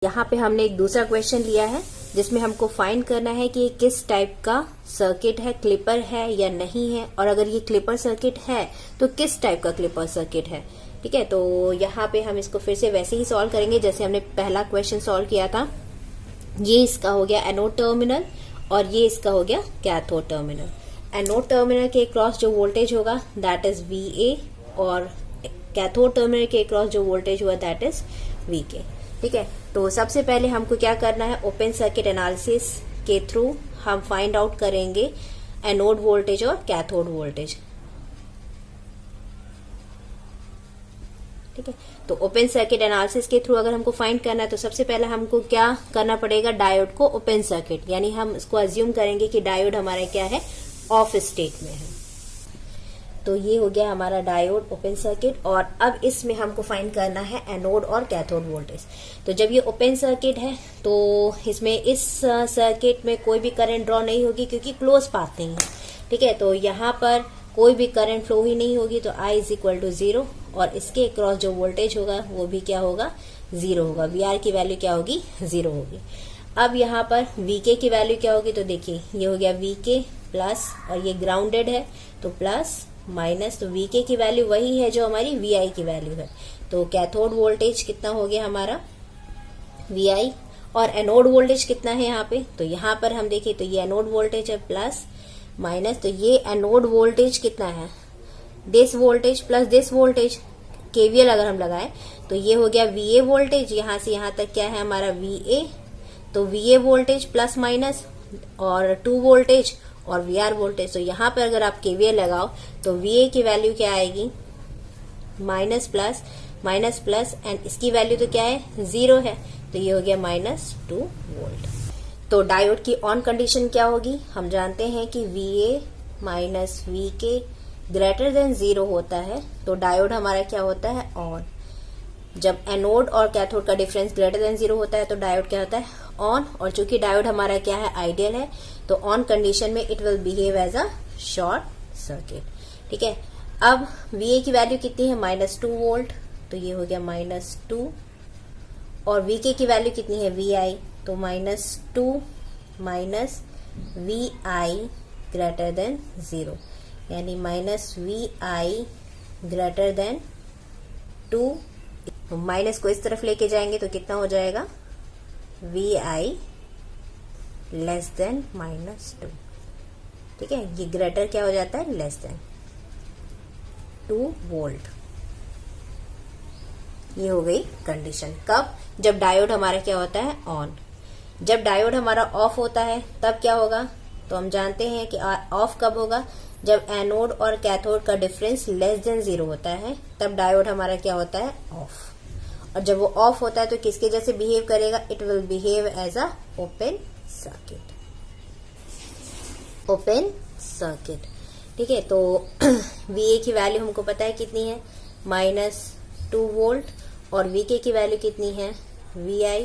यहाँ पे हमने एक दूसरा क्वेश्चन लिया है जिसमें हमको फाइंड करना है कि ये किस टाइप का सर्किट है, क्लिपर है या नहीं है, और अगर ये क्लिपर सर्किट है तो किस टाइप का क्लिपर सर्किट है। ठीक है, तो यहाँ पे हम इसको फिर से वैसे ही सॉल्व करेंगे जैसे हमने पहला क्वेश्चन सॉल्व किया था। ये इसका हो गया एनोड टर्मिनल और ये इसका हो गया कैथोड टर्मिनल। एनोड टर्मिनल के क्रॉस जो वोल्टेज होगा दैट इज VA और कैथोड टर्मिनल के क्रॉस जो वोल्टेज हुआ दैट इज VK। ठीक है, तो सबसे पहले हमको क्या करना है, ओपन सर्किट एनालिसिस के थ्रू हम फाइंड आउट करेंगे एनोड वोल्टेज और कैथोड वोल्टेज। ठीक है, तो ओपन सर्किट एनालिसिस के थ्रू अगर हमको फाइंड करना है तो सबसे पहले हमको क्या करना पड़ेगा, डायोड को ओपन सर्किट, यानी हम इसको अज्यूम करेंगे कि डायोड हमारा क्या है, ऑफ स्टेट में है। तो ये हो गया हमारा डायोड ओपन सर्किट। और अब इसमें हमको फाइंड करना है एनोड और कैथोड वोल्टेज। तो जब ये ओपन सर्किट है तो इसमें इस सर्किट में कोई भी करंट ड्रॉ नहीं होगी क्योंकि क्लोज पाथ नहीं है। ठीक है, तो यहाँ पर कोई भी करंट फ्लो ही नहीं होगी, तो I इज इक्वल टू 0 और इसके क्रॉस जो वोल्टेज होगा वो भी क्या होगा, 0 होगा। VR की वैल्यू क्या होगी, 0 होगी। अब यहाँ पर VK की वैल्यू क्या होगी, तो देखिए ये हो गया VK प्लस, और ये ग्राउंडेड है तो प्लस माइनस, तो VK की वैल्यू वही है जो हमारी VI की वैल्यू है। तो कैथोड वोल्टेज कितना हो गया हमारा VI, और एनोड वोल्टेज कितना है यहाँ पे, तो यहाँ पर हम देखें तो ये एनोड वोल्टेज है प्लस माइनस, तो ये एनोड वोल्टेज कितना है, this voltage plus this voltage, KVL अगर हम लगाए तो ये हो गया VA वोल्टेज, यहाँ से यहाँ तक क्या है हमारा VA, तो VA वोल्टेज प्लस माइनस और 2 वोल्टेज और VR वोल्टेज। तो यहाँ पर अगर आप KVL लगाओ तो VA की वैल्यू क्या आएगी, माइनस प्लस एंड इसकी वैल्यू तो क्या है, 0 है, तो ये हो गया -2 वोल्ट। तो डायोड की ऑन कंडीशन क्या होगी, हम जानते हैं कि VA minus VK greater than 0 होता है तो डायोड हमारा क्या होता है, ऑन। जब एनोड और कैथोड का डिफरेंस ग्रेटर देन 0 होता है तो डायोड क्या होता है, ऑन। और चूंकि डायोड हमारा क्या है, आइडियल है, तो ऑन कंडीशन में it will behave as a short circuit. ठीक है, अब VA की वैल्यू कितनी है, -2 वोल्ट, तो ये हो गया -2, और VK की वैल्यू कितनी है VI, तो -2 माइनस VI ग्रेटर देन 0, यानी -VI ग्रेटर देन 2। तो माइनस को इस तरफ लेके जाएंगे तो कितना हो जाएगा, VI लेस देन -2। ठीक है, ये ग्रेटर क्या हो जाता है, लेस देन 2 वोल्ट। ये हो गई कंडीशन। कब, जब डायोड हमारा क्या होता है, ऑन। जब डायोड हमारा ऑफ होता है तब क्या होगा, तो हम जानते हैं कि ऑफ कब होगा, जब एनोड और कैथोड का डिफरेंस लेस देन 0 होता है तब डायोड हमारा क्या होता है, ऑफ। और जब वो ऑफ होता है तो किसके जैसे बिहेव करेगा, it will behave as a open circuit, open circuit. ठीक है, तो VA की वैल्यू हमको पता है कितनी है, -2 वोल्ट, और VK की वैल्यू कितनी है, VI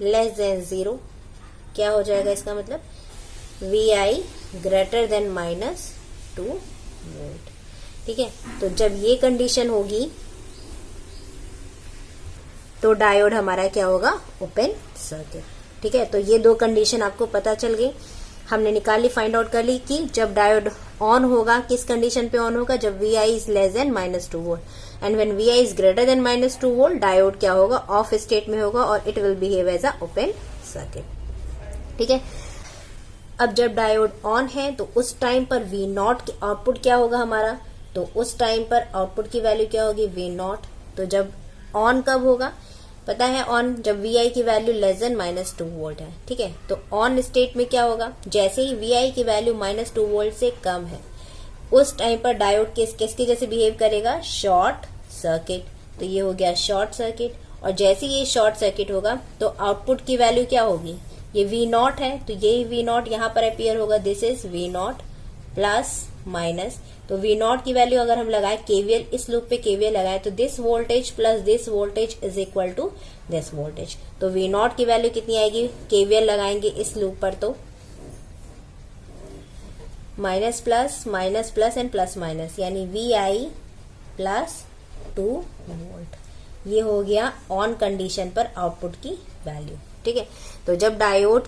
लेस देन 0। क्या हो जाएगा इसका मतलब, VI ग्रेटर देन -2 वोल्ट। ठीक है, तो जब ये कंडीशन होगी तो डायोड हमारा क्या होगा, ओपन सर्किट। ठीक है, तो ये दो कंडीशन आपको पता चल गई, हमने निकाली, फाइंड आउट कर ली कि जब डायोड ऑन होगा किस कंडीशन पे ऑन होगा, जब VI is less than -2 volt, and when VI is greater than -2 volt diode क्या होगा, ऑफ स्टेट में होगा और it will behave as a open circuit. ठीक है, अब जब डायोड ऑन है तो उस टाइम पर V0 की आउटपुट क्या होगा हमारा, तो उस टाइम पर आउटपुट की वैल्यू क्या होगी, V0। तो जब ऑन कब होगा, पता है ऑन, जब VI की वैल्यू लेस देन -2 वोल्ट है। ठीक है, तो ऑन स्टेट में क्या होगा, जैसे ही VI की वैल्यू -2 वोल्ट से कम है उस टाइम पर डायोड किसके जैसे बिहेव करेगा, शॉर्ट सर्किट। तो ये हो गया शॉर्ट सर्किट, और जैसे ये शॉर्ट सर्किट होगा तो आउटपुट की वैल्यू क्या होगी, ये V0 है तो यही V0 यहाँ पर अपीयर होगा, this is V0 plus minus, तो V0 की वैल्यू अगर हम लगाए KVL, इस लूप पे KVL लगाए तो this voltage plus this voltage is equal to this voltage. तो V0 की वैल्यू कितनी आएगी, KVL लगाएंगे इस लूप पर तो minus plus and plus minus, यानी VI प्लस 2 वोल्ट। ये हो गया ऑन कंडीशन पर आउटपुट की वैल्यू। ठीक है, तो जब डायोड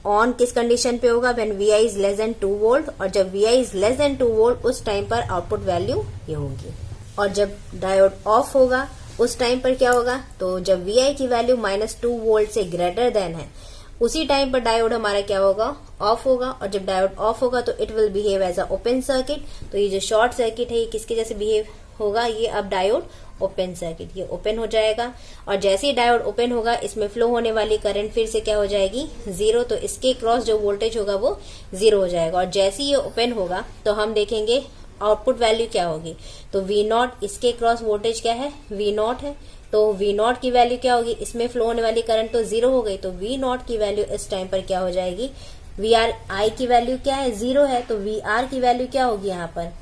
ऑन किस कंडीशन पे होगा, when Vi is less than 2 volt, और जब Vi is less than 2 volt उस टाइम पर आउटपुट वैल्यू ये होगी। और जब डायोड ऑफ होगा उस टाइम पर क्या होगा, तो जब Vi की वैल्यू -2 वोल्ट से ग्रेटर देन है उसी टाइम पर डायोड हमारा क्या होगा, ऑफ होगा। और जब डायोड ऑफ होगा तो it will behave as a open circuit. तो ये जो शॉर्ट सर्किट है ये किसके जैसे बिहेव होगा, ये अब डायोड ओपन सर्किट, ये ओपन हो जाएगा। और जैसे ही डायोड ओपन होगा इसमें फ्लो होने वाली करंट फिर से क्या हो जाएगी, 0। तो इसके क्रॉस जो वोल्टेज होगा वो 0 हो जाएगा। और जैसे ही ये ओपन होगा तो हम देखेंगे आउटपुट वैल्यू क्या होगी, तो V0, इसके क्रॉस वोल्टेज क्या है, V0 है। तो V0 की वैल्यू क्या होगी, इसमें फ्लो होने वाली करंट तो 0 हो गई, तो V0 की वैल्यू इस टाइम पर क्या हो जाएगी, VRI की वैल्यू क्या है, 0 है, तो VR की वैल्यू क्या होगी यहाँ पर,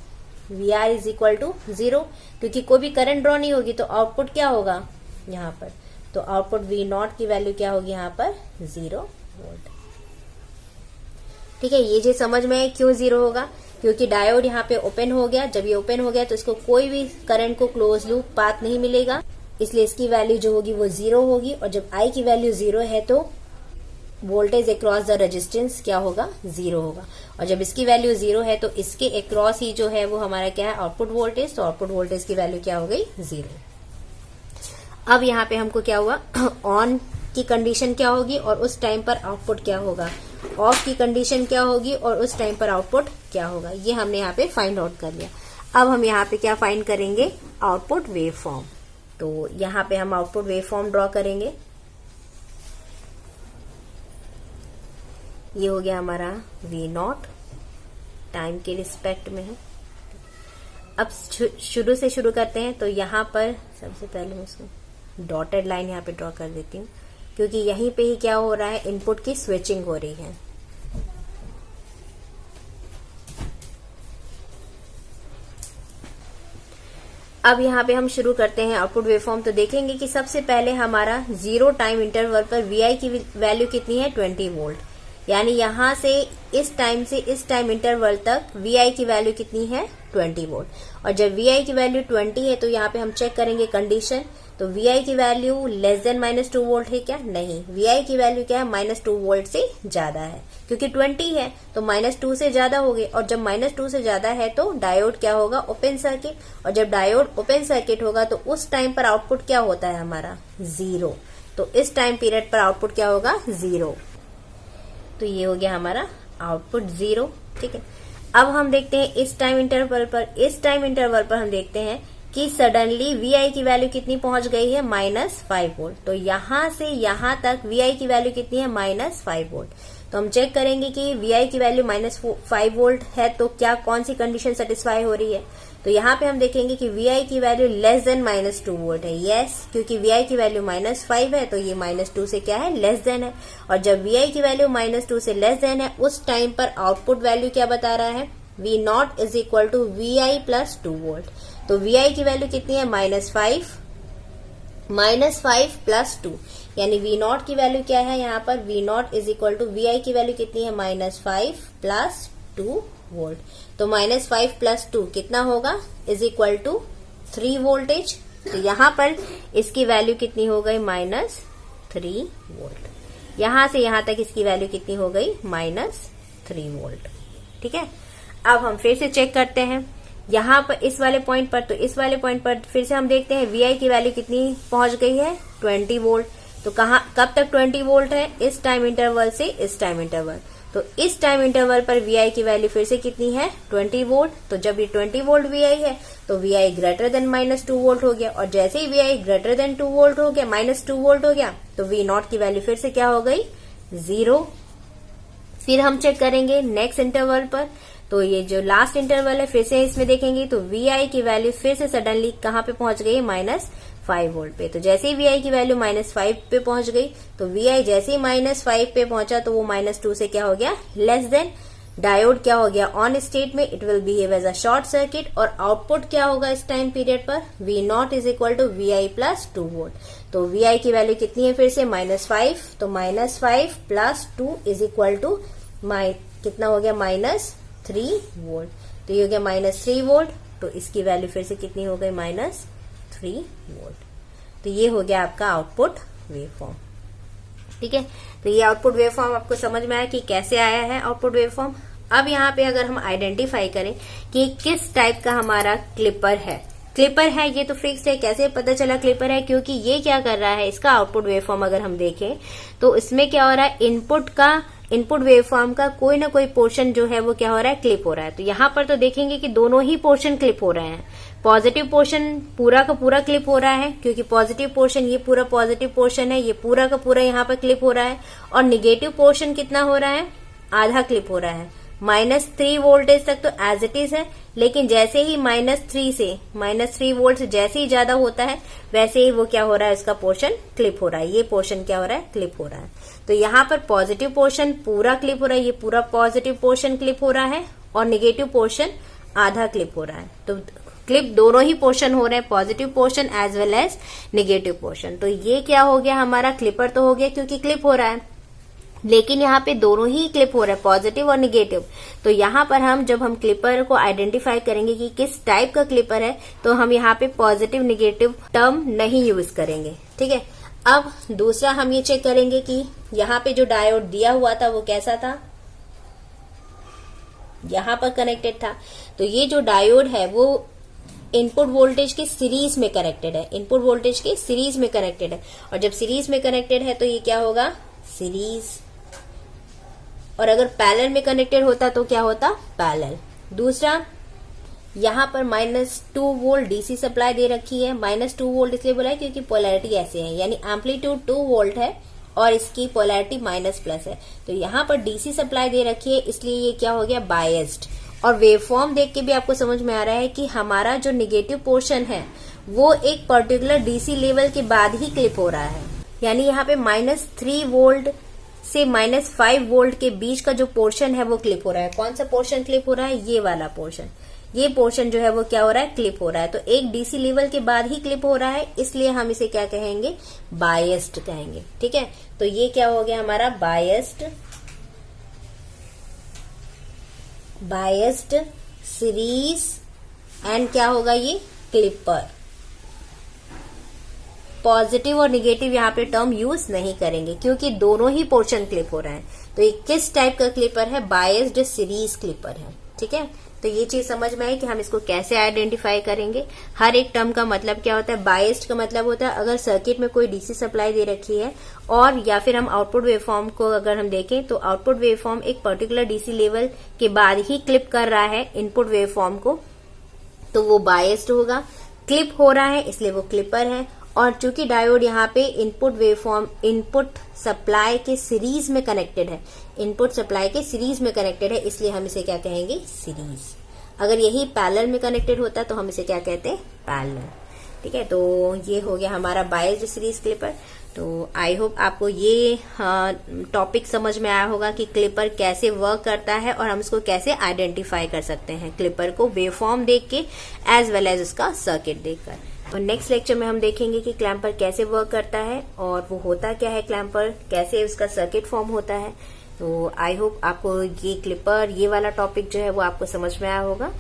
VR इज इक्वल टू 0, क्योंकि कोई भी करंट ड्रॉ नहीं होगी तो आउटपुट क्या होगा यहाँ पर, तो आउटपुट V0 की वैल्यू क्या होगी यहाँ पर, 0 वोल्ट। ठीक है, ये जो समझ में है क्यों 0 होगा, क्योंकि डायोड यहाँ पे ओपन हो गया। जब ये ओपन हो गया तो इसको कोई भी करंट को क्लोज लूप पाथ नहीं मिलेगा, इसलिए इसकी वैल्यू जो होगी वो 0 होगी। और जब I की वैल्यू 0 है तो वोल्टेज अक्रॉस द रेजिस्टेंस क्या होगा, 0 होगा। और जब इसकी वैल्यू 0 है तो इसके अक्रॉस ही जो है वो हमारा क्या है, आउटपुट वोल्टेज। तो आउटपुट वोल्टेज की वैल्यू क्या हो गई, 0। अब यहाँ पे हमको क्या हुआ, ऑन की कंडीशन क्या होगी और उस टाइम पर आउटपुट क्या होगा, ऑफ की कंडीशन क्या होगी और उस टाइम पर आउटपुट क्या होगा, ये हमने यहाँ पे फाइंड आउट कर लिया। अब हम यहाँ पे क्या फाइंड करेंगे, आउटपुट वेव फॉर्म। तो यहाँ पे हम आउटपुट वेव फॉर्म ड्रॉ करेंगे। ये हो गया हमारा V0, टाइम के रिस्पेक्ट में है। अब शुरू से शुरू करते हैं। तो यहाँ पर सबसे पहले मैं इसको डॉटेड लाइन यहाँ पे ड्रॉ कर देती हूँ, क्योंकि यहीं पे ही क्या हो रहा है, इनपुट की स्विचिंग हो रही है। अब यहाँ पे हम शुरू करते हैं आउटपुट वेवफॉर्म। तो देखेंगे कि सबसे पहले हमारा 0 टाइम इंटरवल पर Vi की वैल्यू कितनी है, 20 वोल्ट। यानी यहां से इस टाइम इंटरवल तक Vi की वैल्यू कितनी है, 20 वोल्ट। और जब Vi की वैल्यू 20 है तो यहाँ पे हम चेक करेंगे कंडीशन। तो Vi की वैल्यू लेस देन -2 वोल्ट है क्या, नहीं, Vi की वैल्यू क्या है, -2 वोल्ट से ज्यादा है, क्योंकि 20 है तो -2 से ज्यादा हो गई। और जब -2 से ज्यादा है तो डायोड क्या होगा, ओपन सर्किट। और जब डायोड ओपन सर्किट होगा तो उस टाइम पर आउटपुट क्या होता है हमारा, 0। तो इस टाइम पीरियड पर आउटपुट क्या होगा, 0। तो ये हो गया हमारा आउटपुट 0। ठीक है, अब हम देखते हैं इस टाइम इंटरवल पर हम देखते हैं कि सडनली Vi की वैल्यू कितनी पहुंच गई है, -5 वोल्ट। तो यहां से यहां तक Vi की वैल्यू कितनी है, -5 वोल्ट। तो हम चेक करेंगे कि Vi की वैल्यू -5 वोल्ट है तो क्या कौन सी कंडीशन सेटिस्फाई हो रही है। तो यहाँ पे हम देखेंगे कि Vi की वैल्यू लेस देन -2 वोल्ट है, यस, क्योंकि Vi की वैल्यू -5 है तो ये -2 से क्या है, लेस देन है। और जब Vi की वैल्यू -2 से लेस देन है उस टाइम पर आउटपुट वैल्यू क्या बता रहा है, V0 is equal to Vi plus 2 volt. तो Vi की वैल्यू कितनी है, -5 प्लस 2, यानी V0 की वैल्यू क्या है यहाँ पर, V0 is equal to Vi की वैल्यू कितनी है, -5 प्लस 2 वोल्ट। तो -5 प्लस 2 कितना होगा, इज इक्वल टू 3 वोल्टेज। तो यहाँ पर इसकी वैल्यू कितनी हो गई, -3 वोल्ट। यहां से यहां तक इसकी वैल्यू कितनी हो गई, -3 वोल्ट। ठीक है, अब हम फिर से चेक करते हैं यहाँ पर इस वाले पॉइंट पर। तो इस वाले पॉइंट पर फिर से हम देखते हैं Vi की वैल्यू कितनी पहुंच गई है, 20 वोल्ट। तो कब तक 20 वोल्ट है, इस टाइम इंटरवल से इस टाइम इंटरवल। तो इस टाइम इंटरवल पर Vi की वैल्यू फिर से कितनी है, 20 वोल्ट। तो जब ये 20 वोल्ट Vi है तो Vi ग्रेटर देन -2 वोल्ट हो गया। और जैसे ही Vi ग्रेटर देन 2 वोल्ट हो गया, -2 वोल्ट हो गया, तो V0 की वैल्यू फिर से क्या हो गई, 0। फिर हम चेक करेंगे नेक्स्ट इंटरवल पर। तो ये जो लास्ट इंटरवल है फिर से इसमें देखेंगे तो Vi की वैल्यू फिर से सडनली कहां पे पहुंच गई, -5 वोल्ट पे। तो जैसे ही Vi की वैल्यू -5 पे पहुंच गई तो Vi जैसे ही -5 पे पहुंचा तो वो -2 से क्या हो गया, लेस देन। डायोड क्या हो गया, ऑन स्टेट में, it will behave as a short circuit. और आउटपुट क्या होगा इस टाइम पीरियड पर, V0 is equal to Vi plus 2 volt. तो Vi की वैल्यू कितनी है फिर से, -5। तो -5 प्लस 2 इज इक्वल टू कितना हो गया, -3 वोल्ट। तो ये हो गया -3 वोल्ट। तो इसकी वैल्यू फिर से कितनी हो गई, -3 वोल्ट। तो ये हो गया आपका आउटपुट वेवफॉर्म। ठीक है, तो ये आउटपुट वेवफॉर्म आपको समझ में आया कि कैसे आया है आउटपुट वेवफॉर्म। अब यहाँ पे अगर हम आइडेंटिफाई करें कि किस टाइप का हमारा क्लिपर है, क्लिपर है ये तो फिक्स्ड है, कैसे पता चला क्लिपर है, क्योंकि ये क्या कर रहा है, इसका आउटपुट वेवफॉर्म अगर हम देखें तो इसमें क्या हो रहा है, इनपुट वेवफॉर्म का कोई ना कोई पोर्शन जो है वो क्या हो रहा है, क्लिप हो रहा है। तो यहाँ पर तो देखेंगे कि दोनों ही पोर्शन क्लिप हो रहे हैं। पॉजिटिव पोर्शन पूरा का पूरा क्लिप हो रहा है, क्योंकि पॉजिटिव पोर्शन ये पूरा पॉजिटिव पोर्शन है, ये पूरा का पूरा यहाँ पर क्लिप हो रहा है। और निगेटिव पोर्शन कितना हो रहा है, आधा क्लिप हो रहा है। -3 वोल्टेज तक तो एज इट इज है, लेकिन जैसे ही -3 वोल्ट से जैसे ही ज्यादा होता है वैसे ही वो क्या हो रहा है, इसका पोर्शन क्लिप हो रहा है। ये पोर्शन क्या हो रहा है, क्लिप हो रहा है। तो यहाँ पर पॉजिटिव पोर्शन पूरा क्लिप हो रहा है, ये पूरा पॉजिटिव पोर्शन क्लिप हो रहा है, और निगेटिव पोर्शन आधा क्लिप हो रहा है। तो क्लिप दोनों ही पोर्शन हो रहे हैं, positive portion as well as negative portion. तो ये क्या हो गया, हमारा क्लिपर तो हो गया क्योंकि क्लिप हो रहा है, लेकिन यहाँ पे दोनों ही क्लिप हो रहा है, पॉजिटिव और निगेटिव। तो यहाँ पर जब हम क्लिपर को आइडेंटिफाई करेंगे कि किस टाइप का क्लिपर है, तो हम यहाँ पे पॉजिटिव निगेटिव टर्म नहीं यूज करेंगे। ठीक है, अब दूसरा हम ये चेक करेंगे कि यहाँ पे जो डायोड दिया हुआ था वो कैसा था, यहाँ पर कनेक्टेड था। तो ये जो डायोड है वो इनपुट वोल्टेज के सीरीज में कनेक्टेड है, इनपुट वोल्टेज के सीरीज में कनेक्टेड है। और जब सीरीज में कनेक्टेड है तो ये क्या होगा, सीरीज। और अगर पैरेलल में कनेक्टेड होता तो क्या होता, पैरेलल। दूसरा, यहाँ पर -2 वोल्ट डीसी सप्लाई दे रखी है। -2 वोल्ट इसलिए बोला है क्योंकि पोलैरिटी ऐसे है, यानी एम्पलीट्यूड 2 वोल्ट है और इसकी पोलैरिटी -+ है। तो यहाँ पर डीसी सप्लाई दे रखी है, इसलिए ये क्या हो गया, बायस्ड। और वेवफॉर्म देख के भी आपको समझ में आ रहा है कि हमारा जो निगेटिव पोर्शन है वो एक पर्टिकुलर डीसी लेवल के बाद ही क्लिप हो रहा है। यानी यहाँ पे -3 वोल्ट से -5 वोल्ट के बीच का जो पोर्शन है वो क्लिप हो रहा है। कौन सा पोर्शन क्लिप हो रहा है, ये वाला पोर्शन। ये पोर्शन जो है वो क्या हो रहा है, क्लिप हो रहा है। तो एक डीसी लेवल के बाद ही क्लिप हो रहा है, इसलिए हम इसे क्या कहेंगे, बायस्ड कहेंगे। ठीक है, तो ये क्या हो गया हमारा, बायस्ड सीरीज एंड क्या होगा, ये क्लिपर। पॉजिटिव और निगेटिव यहाँ पे टर्म यूज नहीं करेंगे क्योंकि दोनों ही पोर्शन क्लिप हो रहे हैं। तो ये किस टाइप का क्लिपर है, बायस्ड सीरीज क्लिपर है। ठीक है, तो ये चीज समझ में आई कि हम इसको कैसे आइडेंटिफाई करेंगे। हर एक टर्म का मतलब क्या होता है, बायस्ड का मतलब होता है अगर सर्किट में कोई डीसी सप्लाई दे रखी है और या फिर हम आउटपुट वेवफॉर्म को अगर हम देखें तो आउटपुट वेवफॉर्म एक पर्टिकुलर डीसी लेवल के बाद ही क्लिप कर रहा है इनपुट वेवफॉर्म को, तो वो बायस्ड होगा। क्लिप हो रहा है इसलिए वो क्लिपर है। और चूंकि डायोड यहाँ पे इनपुट वेवफॉर्म इनपुट सप्लाई के सीरीज में कनेक्टेड है, इनपुट सप्लाई के सीरीज में कनेक्टेड है, इसलिए हम इसे क्या कहेंगे, सीरीज। अगर यही पैरेलल में कनेक्टेड होता तो हम इसे क्या कहते हैं, पैरेलल। ठीक है, तो ये हो गया हमारा बायस्ड सीरीज क्लिपर। तो आई होप आपको ये टॉपिक समझ में आया होगा कि क्लिपर कैसे वर्क करता है और हम इसको कैसे आइडेंटिफाई कर सकते हैं, क्लिपर को वेवफॉर्म देख के एज वेल एज उसका सर्किट देखकर। और नेक्स्ट लेक्चर में हम देखेंगे कि क्लैम्पर कैसे वर्क करता है और वो होता क्या है क्लैम्पर, कैसे उसका सर्किट फॉर्म होता है। तो आई होप आपको ये क्लिपर, ये वाला टॉपिक जो है वो आपको समझ में आया होगा।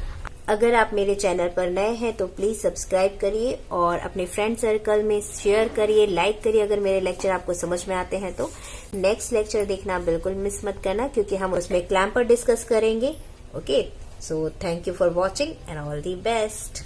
अगर आप मेरे चैनल पर नए हैं तो प्लीज सब्सक्राइब करिए और अपने फ्रेंड सर्कल में शेयर करिए, लाइक करिए अगर मेरे लेक्चर आपको समझ में आते हैं तो। नेक्स्ट लेक्चर देखना बिल्कुल मिस मत करना क्योंकि हम उसमें क्लैम्पर डिस्कस करेंगे। Okay, so thank you for watching and all the best.